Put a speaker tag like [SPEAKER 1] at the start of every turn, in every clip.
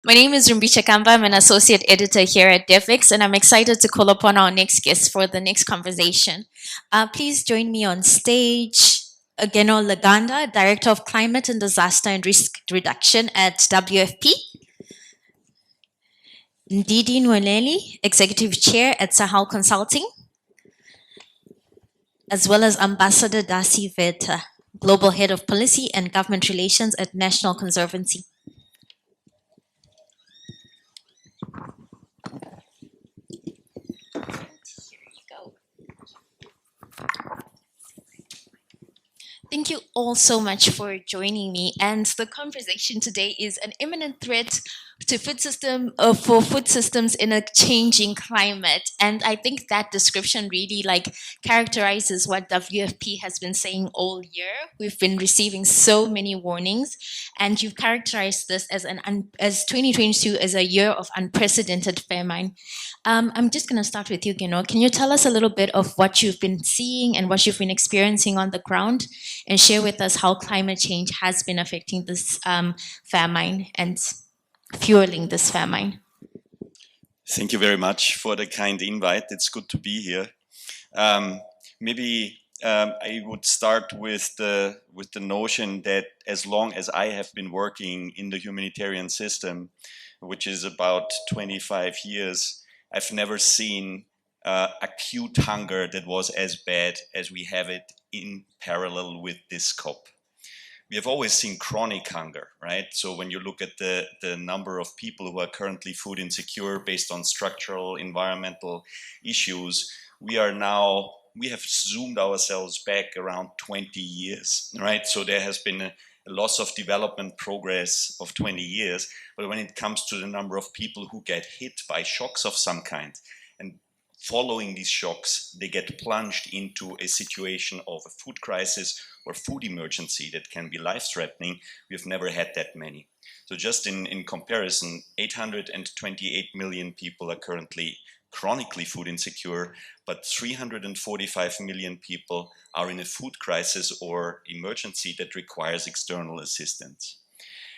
[SPEAKER 1] My name is Rumbi Chakamba. I'm an associate editor here at Devex, and I'm excited to call upon our next guest for the next conversation. Please join me on stage. Gernot Laganda, Director of Climate and Disaster and Risk Reduction at WFP. Ndidi Nwuneli, Executive Chair at Sahel Consulting, as well as Ambassador Darci, Global Head of Policy and Government Relations at National Conservancy. Thank you all so much for joining me. And the conversation today is an imminent threat to for food systems in a changing climate. And I think that description really characterizes what WFP has been saying all year. We've been receiving so many warnings, and you've characterized this as as 2022 as a year of unprecedented famine. I'm just going to start with you, Gernot. Can you tell us a little bit of what you've been seeing and what you've been experiencing on the ground, and share with us how climate change has been affecting this famine and fueling this famine?
[SPEAKER 2] Thank you very much for the kind invite. It's good to be here. Maybe I would start with the notion that as long as I have been working in the humanitarian system, which is about 25 years, I've never seen acute hunger that was as bad as we have it in parallel with this COP. We have always seen chronic hunger, right? So when you look at the number of people who are currently food insecure based on structural, environmental issues, we have zoomed ourselves back around 20 years, right? So there has been a loss of development progress of 20 years. But when it comes to the number of people who get hit by shocks of some kind, and following these shocks, they get plunged into a situation of a food crisis or food emergency that can be life-threatening. We've never had that many. So just in comparison, 828 million people are currently chronically food insecure, but 345 million people are in a food crisis or emergency that requires external assistance.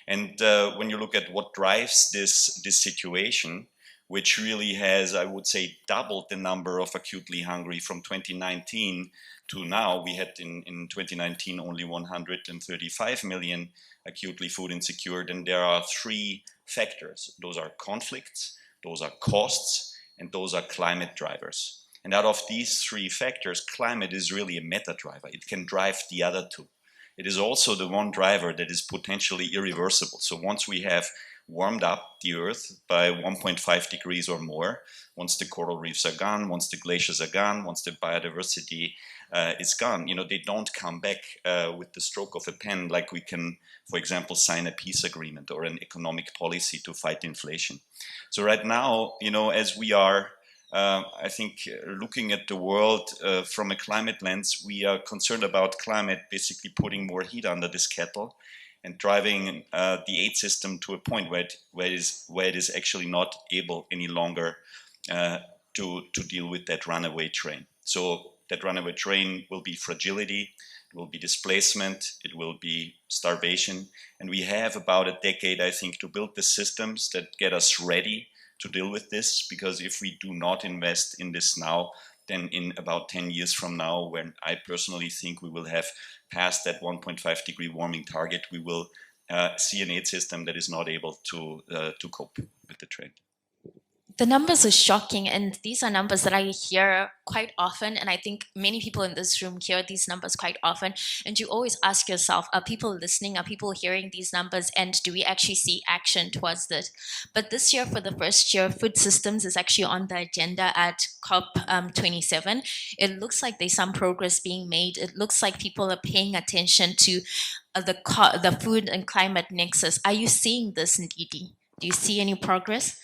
[SPEAKER 2] And when you look at what drives this situation, which really has, I would say, doubled the number of acutely hungry from 2019 to now. We had in 2019 only 135 million acutely food insecure. Then there are three factors. Those are conflicts, those are costs, and those are climate drivers. And out of these three factors, climate is really a meta driver. It can drive the other two. It is also the one driver that is potentially irreversible. So once we have warmed up the Earth by 1.5 degrees or more, once the coral reefs are gone, once the glaciers are gone, once the biodiversity is gone, they don't come back with the stroke of a pen like we can, for example, sign a peace agreement or an economic policy to fight inflation. So right now, as we are, I think, looking at the world from a climate lens, we are concerned about climate basically putting more heat under this kettle and driving the aid system to a point where it is actually not able any longer to deal with that runaway train. So that runaway train will be fragility, it will be displacement, it will be starvation. And we have about a decade, I think, to build the systems that get us ready to deal with this, because if we do not invest in this now, then in about 10 years from now, when I personally think we will have passed that 1.5 degree warming target, we will see an aid system that is not able to cope with the trend.
[SPEAKER 1] The numbers are shocking, and these are numbers that I hear quite often, and I think many people in this room hear these numbers quite often. And you always ask yourself, are people listening? Are people hearing these numbers? And do we actually see action towards this? But this year, for the first year, food systems is actually on the agenda at COP27. It looks like there's some progress being made. It looks like people are paying attention to the food and climate nexus. Are you seeing this, Ndidi? Do you see any progress?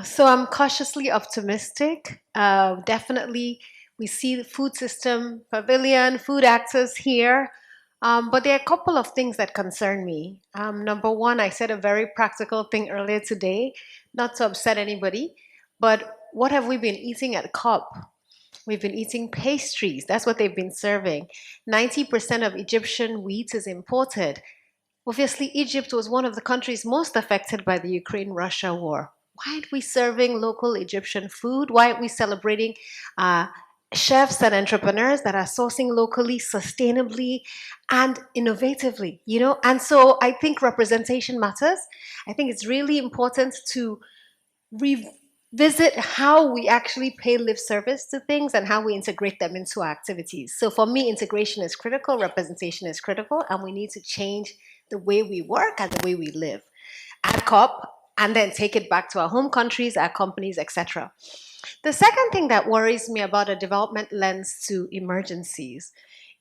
[SPEAKER 3] So I'm cautiously optimistic. Definitely, we see the food system pavilion, food access here. But there are a couple of things that concern me. Number one, I said a very practical thing earlier today, not to upset anybody, but what have we been eating at COP? We've been eating pastries. That's what they've been serving. 90% of Egyptian wheat is imported. Obviously, Egypt was one of the countries most affected by the Ukraine-Russia war. Why aren't we serving local Egyptian food? Why aren't we celebrating uh, chefs and entrepreneurs that are sourcing locally, sustainably, and innovatively? And so I think representation matters. I think it's really important to revisit how we actually pay lip service to things and how we integrate them into our activities. So for me, integration is critical, representation is critical, and we need to change the way we work and the way we live. Add COP and then take it back to our home countries, our companies, etc. The second thing that worries me about a development lens to emergencies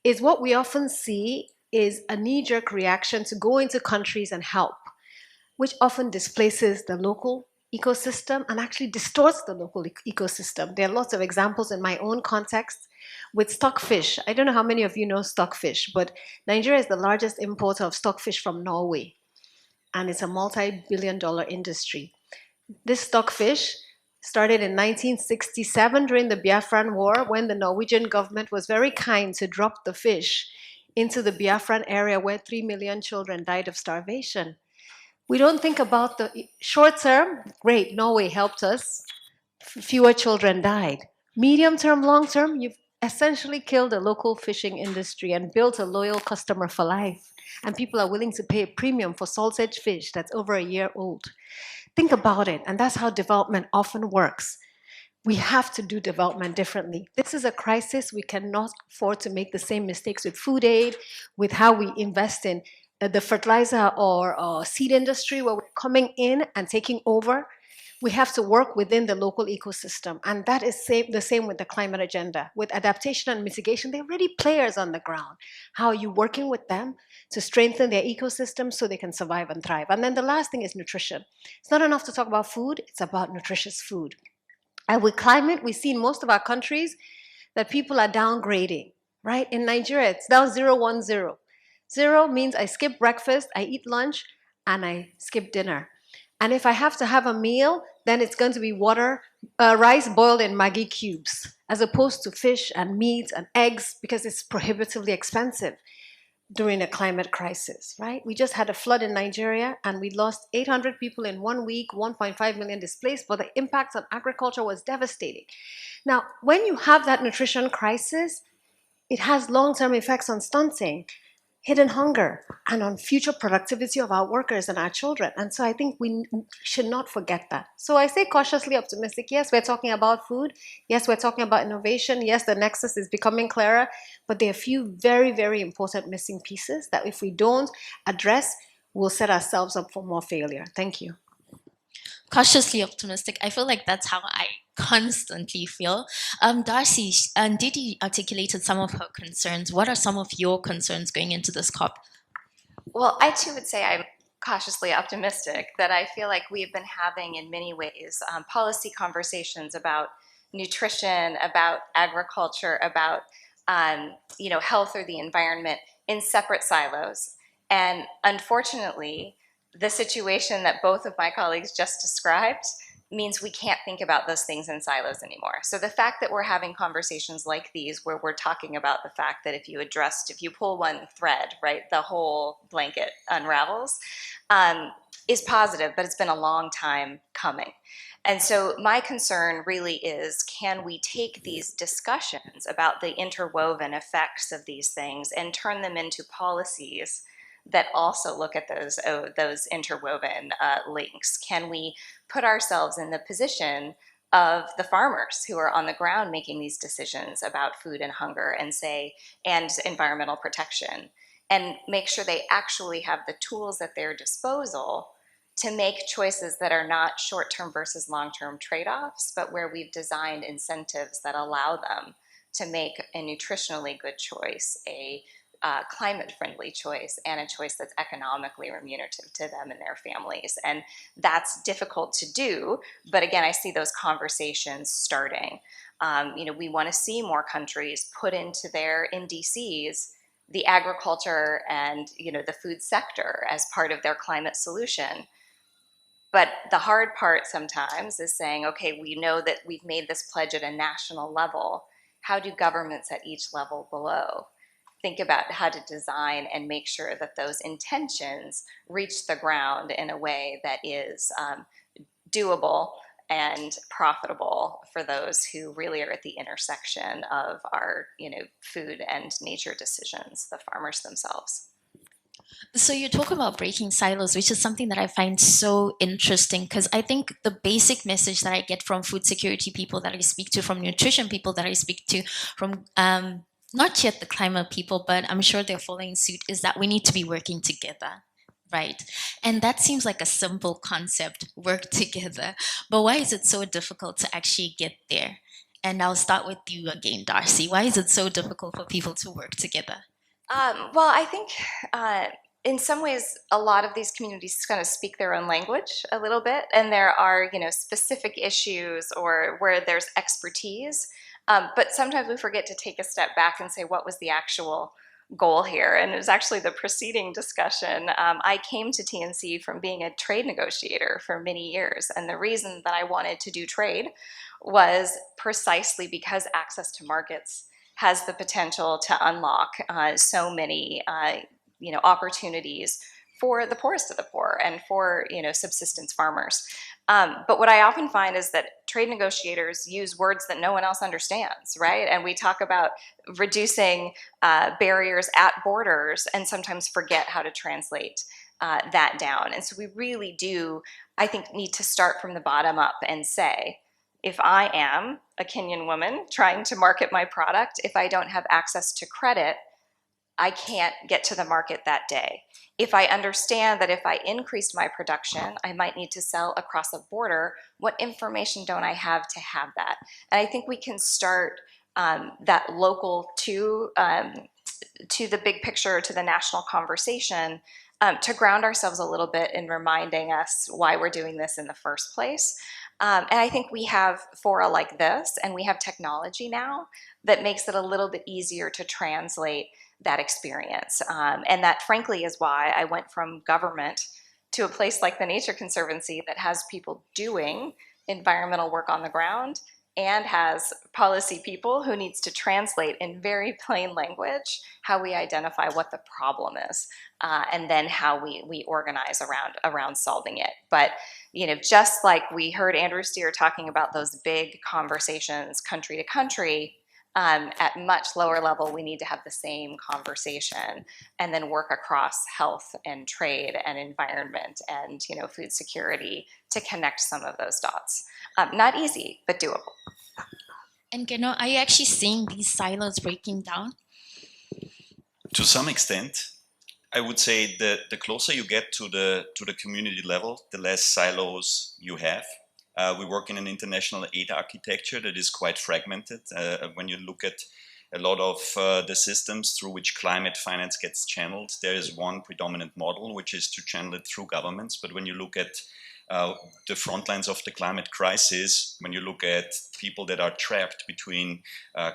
[SPEAKER 3] is what we often see is a knee-jerk reaction to go into countries and help, which often displaces the local ecosystem and actually distorts the local ecosystem. There are lots of examples in my own context with stockfish. I don't know how many of you know stockfish, but Nigeria is the largest importer of stockfish from Norway, and it's a multi-billion-dollar industry. This stockfish started in 1967 during the Biafran War, when the Norwegian government was very kind to drop the fish into the Biafran area where 3 million children died of starvation. We don't think about the short term. Great, Norway helped us. Fewer children died. Medium term, long term, you've essentially killed the local fishing industry and built a loyal customer for life. And people are willing to pay a premium for salted fish that's over a year old. Think about it. And that's how development often works. We have to do development differently. This is a crisis. We cannot afford to make the same mistakes with food aid, with how we invest in the fertilizer or seed industry, where we're coming in and taking over. We have to work within the local ecosystem. And that is the same with the climate agenda. With adaptation and mitigation, they're already players on the ground. How are you working with them to strengthen their ecosystem so they can survive and thrive? And then the last thing is nutrition. It's not enough to talk about food, it's about nutritious food. And with climate, we see in most of our countries that people are downgrading, right? In Nigeria, it's down 010. Zero means I skip breakfast, I eat lunch, and I skip dinner. And if I have to have a meal, then it's going to be rice boiled in Maggi cubes, as opposed to fish and meat and eggs, because it's prohibitively expensive during a climate crisis, right? We just had a flood in Nigeria and we lost 800 people in 1 week, 1.5 million displaced, but the impact on agriculture was devastating. Now, when you have that nutrition crisis, it has long-term effects on stunting, hidden hunger, and on future productivity of our workers and our children. And so I think we should not forget that. So I say cautiously optimistic. Yes, we're talking about food. Yes, we're talking about innovation. Yes, the nexus is becoming clearer. But there are a few very, very important missing pieces that if we don't address, we'll set ourselves up for more failure. Thank you.
[SPEAKER 1] Cautiously optimistic. I feel like that's how I constantly feel. Darcy, Ndidi articulated some of her concerns. What are some of your concerns going into this COP?
[SPEAKER 4] Well, I too would say I'm cautiously optimistic that I feel like we've been having in many ways policy conversations about nutrition, about agriculture, about health or the environment in separate silos. And unfortunately, the situation that both of my colleagues just described means we can't think about those things in silos anymore. So the fact that we're having conversations like these where we're talking about the fact that if you pull one thread, right, the whole blanket unravels, is positive, but it's been a long time coming. And so my concern really is, can we take these discussions about the interwoven effects of these things and turn them into policies that also look at those interwoven links? Can we put ourselves in the position of the farmers who are on the ground making these decisions about food and hunger and environmental protection, and make sure they actually have the tools at their disposal to make choices that are not short-term versus long-term trade-offs, but where we've designed incentives that allow them to make a nutritionally good choice, a climate-friendly choice, and a choice that's economically remunerative to them and their families. And that's difficult to do, but again, I see those conversations starting. We want to see more countries put into their NDCs the agriculture and the food sector as part of their climate solution. But the hard part sometimes is saying, okay, we know that we've made this pledge at a national level. How do governments at each level below think about how to design and make sure that those intentions reach the ground in a way that is doable and profitable for those who really are at the intersection of our, food and nature decisions, the farmers themselves.
[SPEAKER 1] So you talk about breaking silos, which is something that I find so interesting because I think the basic message that I get from food security people that I speak to, from nutrition people that I speak to, from not yet the climate people, but I'm sure they're following suit, is that we need to be working together. Right. And that seems like a simple concept, work together. But why is it so difficult to actually get there? And I'll start with you again, Darci. Why is it so difficult for people to work together?
[SPEAKER 4] Well, I think in some ways, a lot of these communities kind of speak their own language a little bit, and there are, specific issues or where there's expertise. But sometimes we forget to take a step back and say, what was the actual goal here? And it was actually the preceding discussion. I came to TNC from being a trade negotiator for many years, and the reason that I wanted to do trade was precisely because access to markets has the potential to unlock so many opportunities for the poorest of the poor and for subsistence farmers. But what I often find is that trade negotiators use words that no one else understands, right? And we talk about reducing barriers at borders and sometimes forget how to translate that down. And so we really do, I think, need to start from the bottom up and say, if I am a Kenyan woman trying to market my product, if I don't have access to credit, I can't get to the market that day. If I understand that if I increased my production, I might need to sell across a border, what information don't I have to have that? And I think we can start that local to the big picture, to the national conversation, to ground ourselves a little bit in reminding us why we're doing this in the first place. And I think we have fora like this, and we have technology now that makes it a little bit easier to translate that experience. And that, frankly, is why I went from government to a place like the Nature Conservancy that has people doing environmental work on the ground and has policy people who needs to translate in very plain language how we identify what the problem is, and then how we organize around solving it. But just like we heard Andrew Steer talking about those big conversations country to country, at much lower level, we need to have the same conversation and then work across health and trade and environment and food security to connect some of those dots. Not easy, but doable.
[SPEAKER 1] And Gernot, are you actually seeing these silos breaking down?
[SPEAKER 2] To some extent, I would say that the closer you get to the community level, the less silos you have. We work in an international aid architecture that is quite fragmented. When you look at a lot of the systems through which climate finance gets channeled, there is one predominant model, which is to channel it through governments. But when you look at the front lines of the climate crisis, when you look at people that are trapped between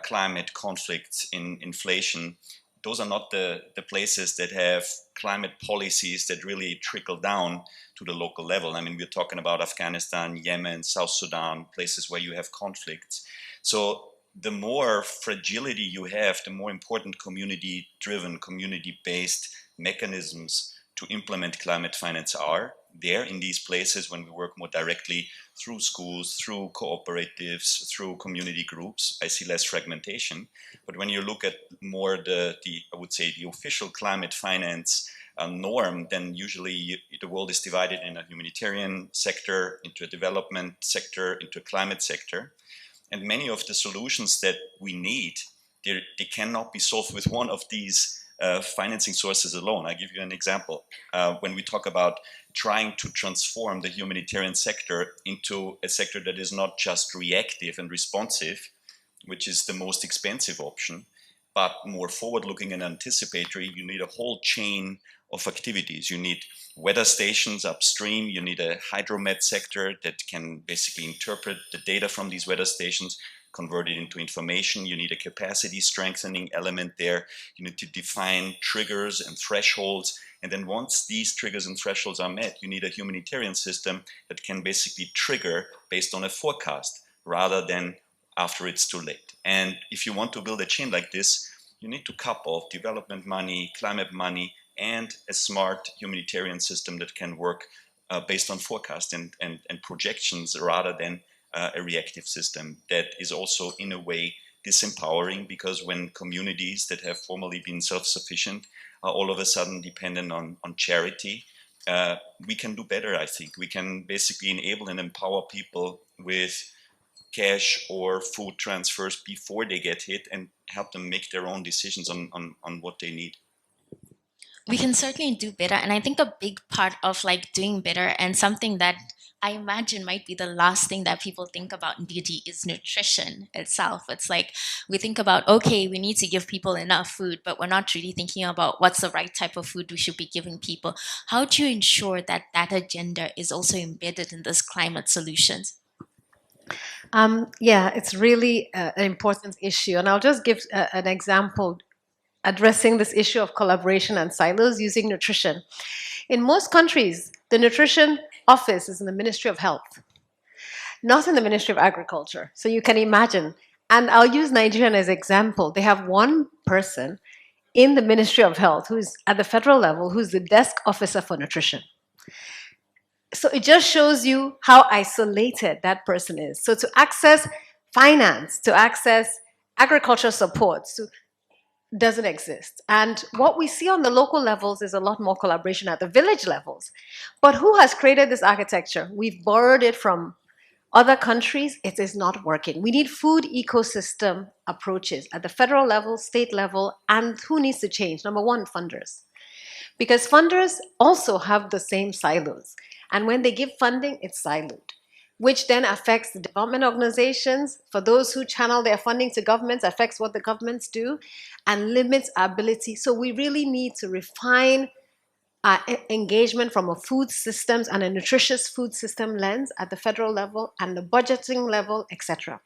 [SPEAKER 2] climate conflicts, inflation, those are not the places that have climate policies that really trickle down to the local level. I mean, we're talking about Afghanistan, Yemen, South Sudan, places where you have conflicts. So the more fragility you have, the more important community-driven, community-based mechanisms to implement climate finance are there in these places when we work more directly through schools, through cooperatives, through community groups. I see less fragmentation. But when you look at more I would say, the official climate finance norm, then usually the world is divided in a humanitarian sector, into a development sector, into a climate sector. And many of the solutions that we need, they cannot be solved with one of these financing sources alone. I give you an example. When we talk about trying to transform the humanitarian sector into a sector that is not just reactive and responsive, which is the most expensive option, but more forward-looking and anticipatory, you need a whole chain of activities. You need weather stations upstream, you need a hydromet sector that can basically interpret the data from these weather stations, convert it into information. You need a capacity strengthening element there. You need to define triggers and thresholds. And then once these triggers and thresholds are met, you need a humanitarian system that can basically trigger based on a forecast rather than after it's too late. And if you want to build a chain like this, you need to couple development money, climate money, and a smart humanitarian system that can work based on forecast and projections rather than a reactive system that is also in a way disempowering, because when communities that have formerly been self-sufficient are all of a sudden dependent on charity, we can do better. I think we can basically enable and empower people with cash or food transfers before they get hit and help them make their own decisions on what they need.
[SPEAKER 1] We can certainly do better. And I think a big part of like doing better, and something that I imagine might be the last thing that people think about in Ndidi, is nutrition itself. It's like we think about, okay, we need to give people enough food, but we're not really thinking about what's the right type of food we should be giving people. How do you ensure that that agenda is also embedded in this climate solutions?
[SPEAKER 3] Yeah, it's really an important issue. And I'll just give an example addressing this issue of collaboration and silos using nutrition. In most countries, the nutrition office is in the Ministry of Health, not in the Ministry of Agriculture. So you can imagine. And I'll use Nigeria as an example. They have one person in the Ministry of Health who's at the federal level, who's the desk officer for nutrition. So it just shows you how isolated that person is. So to access finance, to access agriculture support, doesn't exist. And what we see on the local levels is a lot more collaboration at the village levels. But who has created this architecture? We've borrowed it from other countries. It is not working. We need food ecosystem approaches at the federal level, state level, and who needs to change? Number one, funders. Because funders also have the same silos. And when they give funding, it's siloed, which then affects the development organizations. For those who channel their funding to governments, affects what the governments do and limits our ability. So we really need to refine our engagement from a food systems and a nutritious food system lens at the federal level and the budgeting level, etc.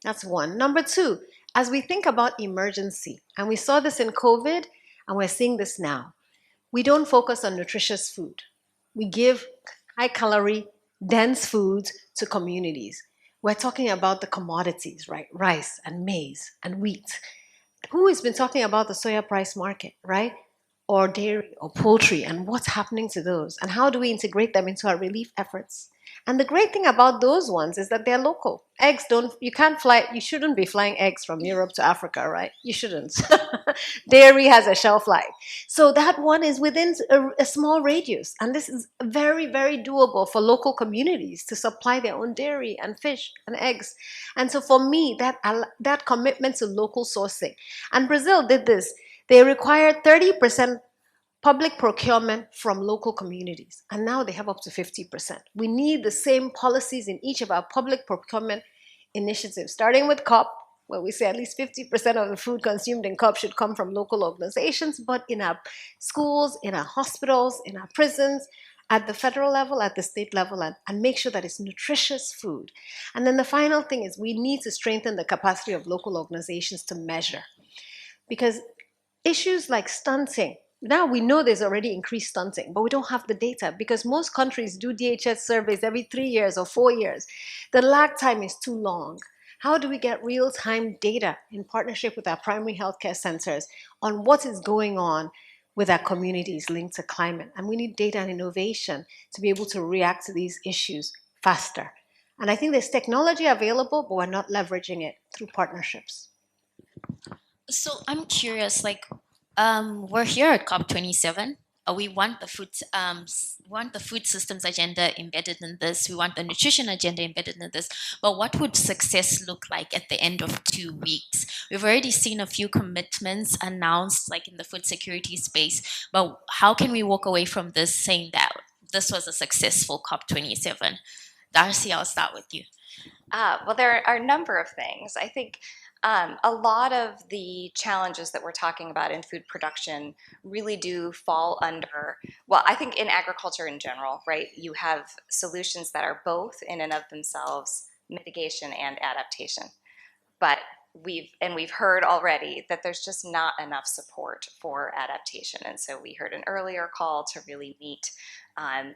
[SPEAKER 3] That's one. Number two, as we think about emergency, and we saw this in COVID, and we're seeing this now, we don't focus on nutritious food. We give high-calorie, dense foods to communities. We're talking about the commodities, right? Rice and maize and wheat. Who has been talking about the soya price market, right? Or dairy or poultry, and what's happening to those? And how do we integrate them into our relief efforts? And the great thing about those ones is that they're local. Eggs you can't fly, you shouldn't be flying eggs from Europe to Africa, right? You shouldn't. Dairy has a shelf life. So that one is within a small radius. And this is very, very doable for local communities to supply their own dairy and fish and eggs. And so for me, that commitment to local sourcing. And Brazil did this. They required 30% public procurement from local communities, and now they have up to 50%. We need the same policies in each of our public procurement initiatives, starting with COP, where we say at least 50% of the food consumed in COP should come from local organizations, but in our schools, in our hospitals, in our prisons, at the federal level, at the state level, and make sure that it's nutritious food. And then the final thing is we need to strengthen the capacity of local organizations to measure. Because issues like stunting, now we know there's already increased stunting, but we don't have the data because most countries do DHS surveys every 3 years or 4 years. The lag time is too long. How do we get real-time data in partnership with our primary healthcare centers on what is going on with our communities linked to climate? And we need data and innovation to be able to react to these issues faster. And I think there's technology available, but we're not leveraging it through partnerships.
[SPEAKER 1] So I'm curious, like, we're here at COP27. We want the food systems agenda embedded in this. We want the nutrition agenda embedded in this. But what would success look like at the end of 2 weeks? We've already seen a few commitments announced, like in the food security space. But how can we walk away from this saying that this was a successful COP27? Darci, I'll start with you.
[SPEAKER 4] Well, there are a number of things. I think a lot of the challenges that we're talking about in food production really do fall under, well, I think in agriculture in general, right, you have solutions that are both in and of themselves mitigation and adaptation. But we've heard already that there's just not enough support for adaptation. And so we heard an earlier call to really meet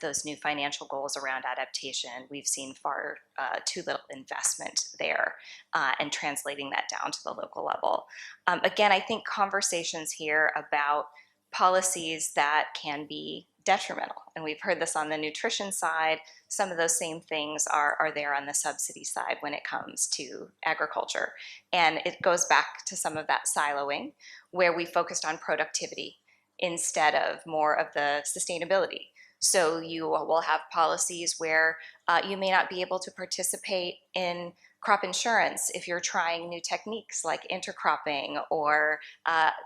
[SPEAKER 4] those new financial goals around adaptation. We've seen far too little investment there, and translating that down to the local level. Again, I think conversations here about policies that can be detrimental, and we've heard this on the nutrition side. Some of those same things are there on the subsidy side when it comes to agriculture. And it goes back to some of that siloing where we focused on productivity instead of more of the sustainability. So you will have policies where you may not be able to participate in crop insurance if you're trying new techniques like intercropping or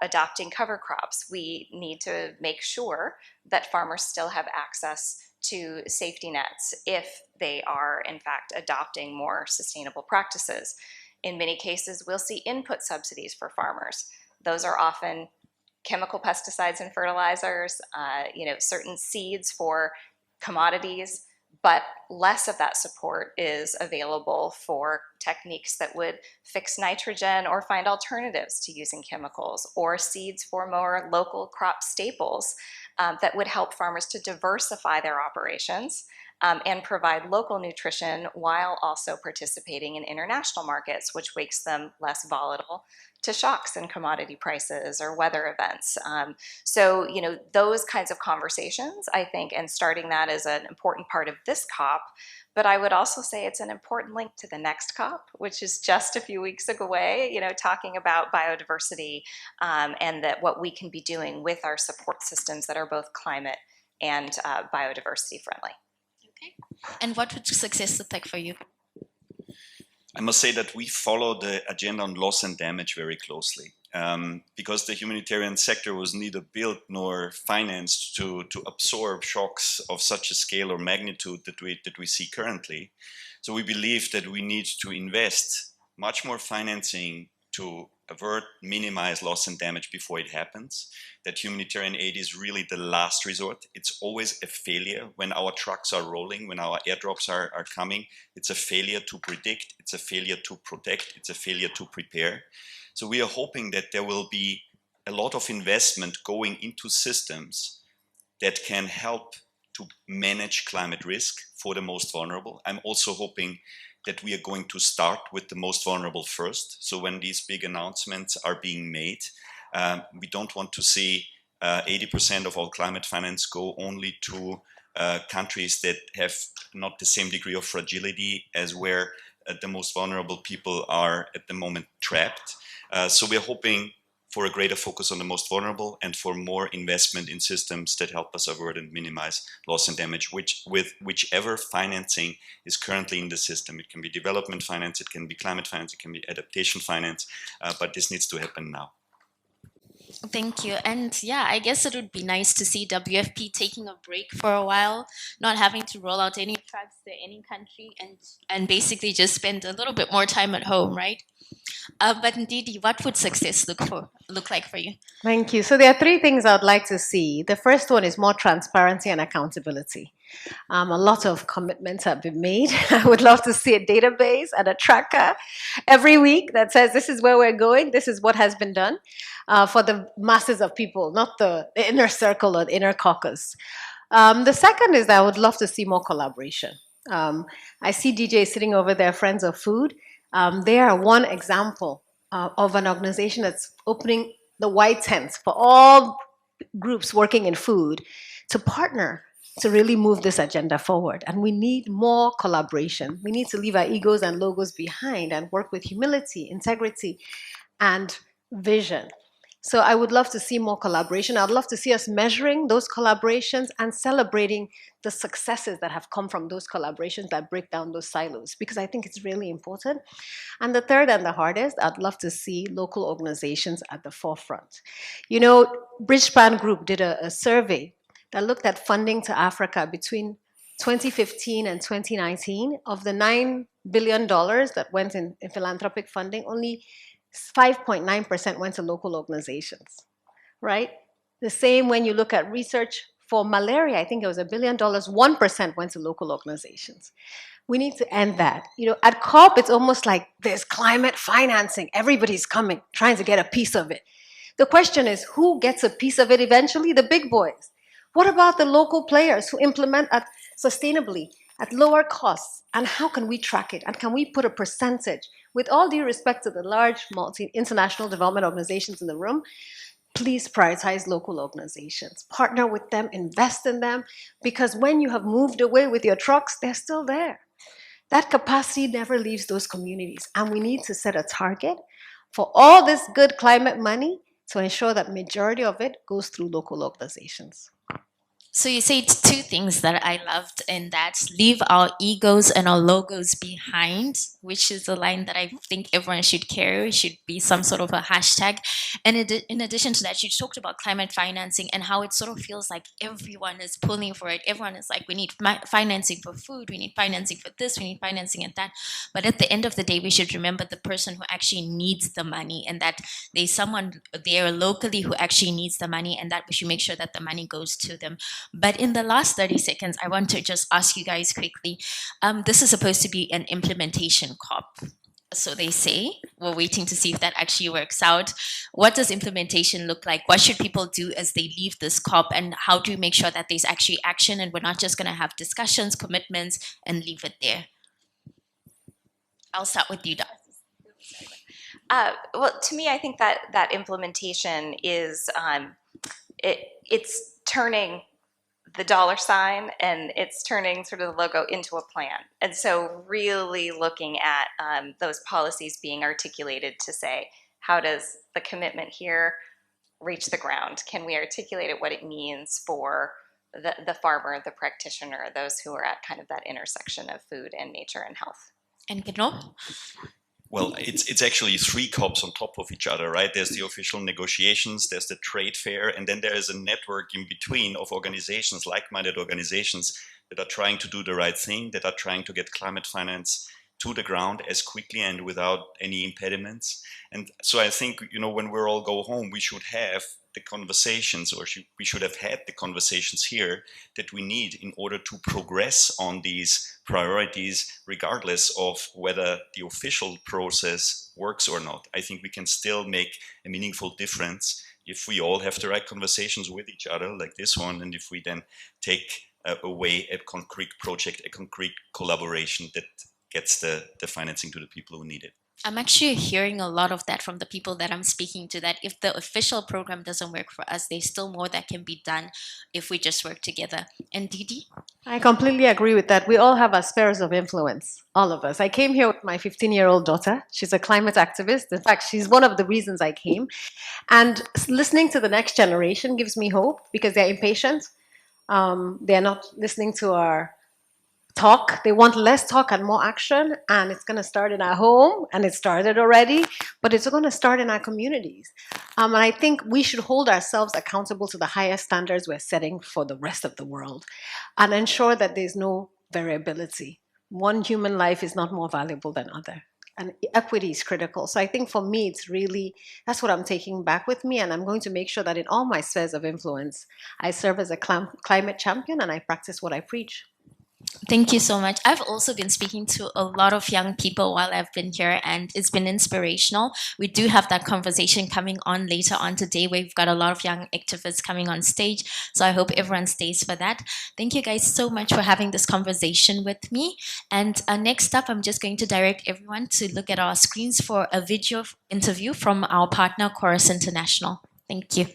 [SPEAKER 4] adopting cover crops. We need to make sure that farmers still have access to safety nets if they are in fact adopting more sustainable practices. In many cases, we'll see input subsidies for farmers. Those are often chemical pesticides and fertilizers, certain seeds for commodities, but less of that support is available for techniques that would fix nitrogen or find alternatives to using chemicals, or seeds for more local crop staples that would help farmers to diversify their operations and provide local nutrition while also participating in international markets, which makes them less volatile to shocks in commodity prices or weather events. So, those kinds of conversations, I think, and starting that is an important part of this COP. But I would also say it's an important link to the next COP, which is just a few weeks away, talking about biodiversity and that what we can be doing with our support systems that are both climate and biodiversity friendly.
[SPEAKER 1] Okay. And what would success look like for you?
[SPEAKER 2] I must say that we follow the agenda on loss and damage very closely, because the humanitarian sector was neither built nor financed to absorb shocks of such a scale or magnitude that we see currently. So we believe that we need to invest much more financing to avert, minimize loss and damage before it happens. That humanitarian aid is really the last resort. It's always a failure when our trucks are rolling, when our airdrops are coming. It's a failure to predict, it's a failure to protect, it's a failure to prepare. So we are hoping that there will be a lot of investment going into systems that can help to manage climate risk for the most vulnerable. I'm also hoping that we are going to start with the most vulnerable first. So when these big announcements are being made, we don't want to see 80% of all climate finance go only to countries that have not the same degree of fragility as where the most vulnerable people are at the moment trapped. So we're hoping for a greater focus on the most vulnerable and for more investment in systems that help us avert and minimize loss and damage, with whichever financing is currently in the system. It can be development finance, it can be climate finance, it can be adaptation finance, but this needs to happen now.
[SPEAKER 1] Thank you. And yeah, I guess it would be nice to see WFP taking a break for a while, not having to roll out any trucks to any country and basically just spend a little bit more time at home, right? But Ndidi, what would success look like for you?
[SPEAKER 3] Thank you. So there are three things I'd like to see. The first one is more transparency and accountability. A lot of commitments have been made. I would love to see a database and a tracker every week that says this is where we're going, this is what has been done for the masses of people, not the inner circle or the inner caucus. The second is that I would love to see more collaboration. I see DJ sitting over there, Friends of Food. They are one example of an organization that's opening the white tents for all groups working in food to partner to really move this agenda forward. And we need more collaboration. We need to leave our egos and logos behind and work with humility, integrity, and vision. So I would love to see more collaboration. I'd love to see us measuring those collaborations and celebrating the successes that have come from those collaborations that break down those silos, because I think it's really important. And the third and the hardest, I'd love to see local organizations at the forefront. Bridgespan Group did a survey that looked at funding to Africa between 2015 and 2019. Of the $9 billion that went in philanthropic funding, only 5.9% went to local organizations, right? The same when you look at research For malaria, I think it was $1 billion, 1% went to local organizations. We need to end that. At COP, it's almost like there's climate financing. Everybody's coming, trying to get a piece of it. The question is, who gets a piece of it eventually? The big boys. What about the local players who implement sustainably at lower costs? And how can we track it? And can we put a percentage? With all due respect to the large international development organizations in the room, please prioritize local organizations. Partner with them, invest in them, because when you have moved away with your trucks, they're still there. That capacity never leaves those communities. And we need to set a target for all this good climate money to ensure that majority of it goes through local organizations.
[SPEAKER 1] So you said two things that I loved, and that's leave our egos and our logos behind, which is a line that I think everyone should carry, should be some sort of a hashtag. And in addition to that, you talked about climate financing and how it sort of feels like everyone is pulling for it. Everyone is like, we need financing for food, we need financing for this, we need financing and that. But at the end of the day, we should remember the person who actually needs the money, and that there's someone there locally who actually needs the money, and that we should make sure that the money goes to them. But in the last 30 seconds, I want to just ask you guys quickly. This is supposed to be an implementation COP. So they say, we're waiting to see if that actually works out. What does implementation look like? What should people do as they leave this COP? And how do we make sure that there's actually action and we're not just going to have discussions, commitments, and leave it there? I'll start with you, Darci.
[SPEAKER 4] Well, to me, I think that implementation is it's turning the dollar sign and it's turning sort of the logo into a plan. And so really looking at those policies being articulated to say, how does the commitment here reach the ground? Can we articulate it, what it means for the farmer, the practitioner, those who are at kind of that intersection of food and nature and health?
[SPEAKER 1] And Gernot?
[SPEAKER 2] Well, it's actually three COPs on top of each other, right? There's the official negotiations, there's the trade fair, and then there is a network in between of organizations, like-minded organizations that are trying to do the right thing, that are trying to get climate finance to the ground as quickly and without any impediments. And so I think, when we all go home, we should have the conversations, or we should have had the conversations here that we need in order to progress on these priorities, regardless of whether the official process works or not. I think we can still make a meaningful difference if we all have the right conversations with each other, like this one, and if we then take away a concrete project, a concrete collaboration that gets the financing to the people who need it.
[SPEAKER 1] I'm actually hearing a lot of that from the people that I'm speaking to, that if the official program doesn't work for us, there's still more that can be done if we just work together. And Ndidi?
[SPEAKER 3] I completely agree with that. We all have our spheres of influence, all of us. I came here with my 15-year-old daughter. She's a climate activist. In fact, she's one of the reasons I came. And listening to the next generation gives me hope because they're impatient. They're not listening to our talk. They want less talk and more action, and it's going to start in our home, and it started already, but it's going to start in our communities. And I think we should hold ourselves accountable to the highest standards we're setting for the rest of the world and ensure that there's no variability. One human life is not more valuable than other, and equity is critical. So I think for me, it's really, that's what I'm taking back with me, and I'm going to make sure that in all my spheres of influence, I serve as a climate champion and I practice what I preach.
[SPEAKER 1] Thank you so much. I've also been speaking to a lot of young people while I've been here, and it's been inspirational. We do have that conversation coming on later on today. We've got a lot of young activists coming on stage, so I hope everyone stays for that. Thank you guys so much for having this conversation with me. And next up, I'm just going to direct everyone to look at our screens for a video interview from our partner, Chorus International. Thank you.